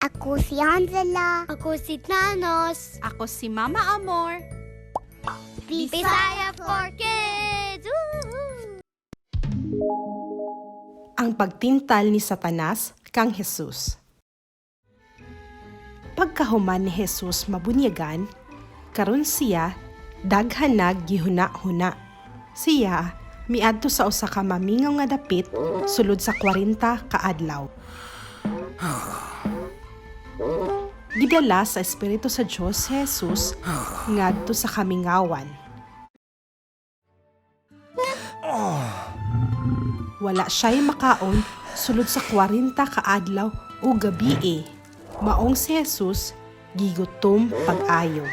Ako si Angela. Ako si Thanos. Ako si Mama Amor. Bisaya for Kids! Woohoo! Ang pagtintal ni Satanas kang Jesus. Pagkahuman ni Jesus mabunyagan, karon siya daghan gihuna-huna. Siya miadto sa usa ka mamingaw nga dapit sulod sa 40 ka adlaw. Gidala sa Espiritu sa Diyos si Jesus ngadto sa kamingawan. Wala siya'y makaon sulod sa 40 ka adlaw o gabi. Maong si Jesus gigutom pag-ayo.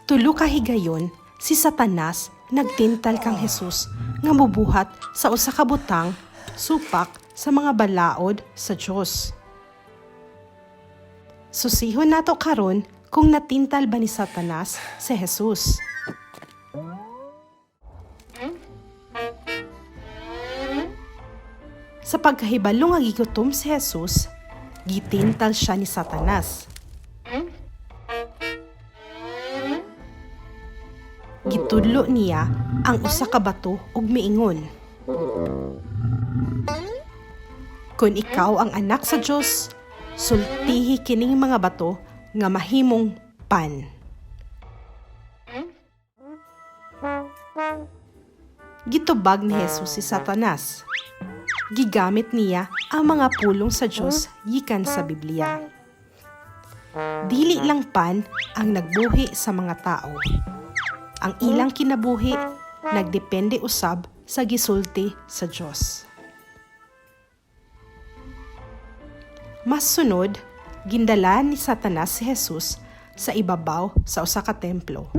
Tulo ka higayon, si Satanas nagtintal kang Jesus nga mubuhat sa usa ka butang supak sa mga balaod sa Dios. Susihon nato karon kung natintal ba ni Satanas si Jesus. Sa pagkahibalo nga gigutom si Jesus, gitintal siya ni Satanas. Gitudlo niya ang usa ka bato ug miingon, "Kung ikaw ang anak sa Dios, sultihi kining mga bato nga mahimong pan." Gitubag ni Jesus si Satanas. Gigamit niya ang mga pulong sa Dios gikan sa Biblia. Dili lang pan ang nagbuhi sa mga tao. Ang ilang kinabuhi nagdepende usab sa gisulti sa Dios. Mas sunod, gindala ni Satanas si Jesus sa ibabaw sa usa ka templo.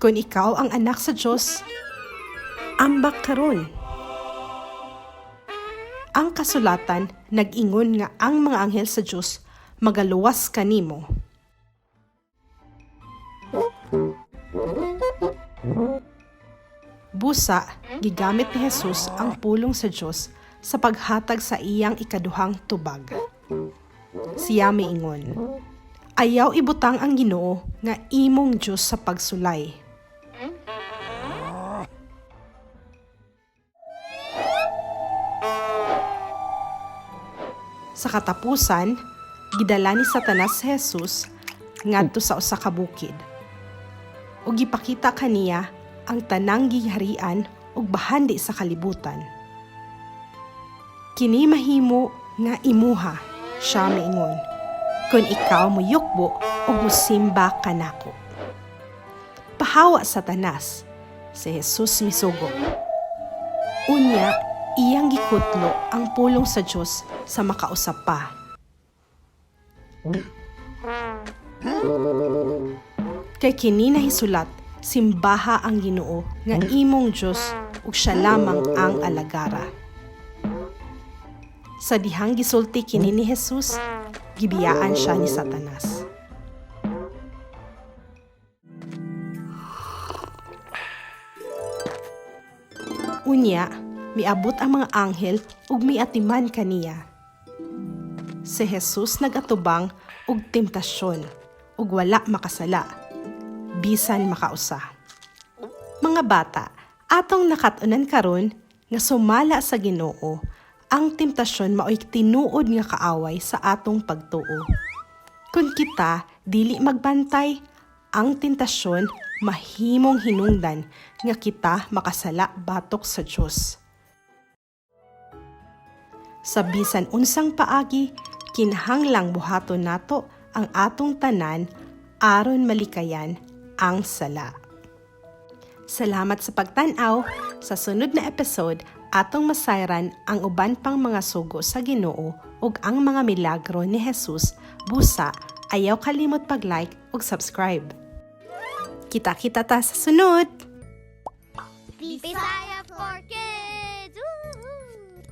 Kung ikaw ang anak sa Diyos, ambak karon. Ang kasulatan nag-ingon nga ang mga anghel sa Diyos magaluwas kanimo. Busa, gigamit ni Jesus ang pulong sa Diyos sa paghatag sa iyang ikaduhang tubag. Siya miingon, "Ayaw ibutang ang Ginoo nga imong Diyos sa pagsulay." Sa katapusan, gidala ni Satanas si Jesus ngadto sa usa ka bukid. Ug gipakita kaniya ang tanang giharian ug bahandi sa kalibutan. "Kini mahimo nga imuha," siya miingon, "kung ikaw muyukbo ug musimba kanako." Pahawa Satanas, si Jesus misugo. Unya, iyang gikutlo ang pulong sa Dios sa makausap pa. Kay kini nahisulat, simbaha ang Ginoo nga imong Dios ug siya lamang ang alagara. Sa dihang gisulti kini ni Jesus, gibiyaan siya ni Satanas. Unya, miabot ang mga anghel ug miatiman kaniya. Si Jesus nagatubang og temptasyon ug wala makasala, bisan makausa. Mga bata, atong nakatunan karon nga sumala sa Ginoo, ang temptasyon mao'y tinuod nga kaaway sa atong pagtuo. Kung kita dili magbantay, ang tentasyon mahimong hinungdan nga kita makasala batok sa Dios. Sa bisan unsang paagi, kinahanglang buhaton nato ang atong tanan aron malikayan ang sala. Salamat sa pagtan-aw. Sa sunod na episode, atong masayran ang uban pang mga sugo sa Ginoo ug ang mga milagro ni Jesus. Busa, ayaw kalimot pag-like ug subscribe. Kita-kita ta sa sunod! Bisaya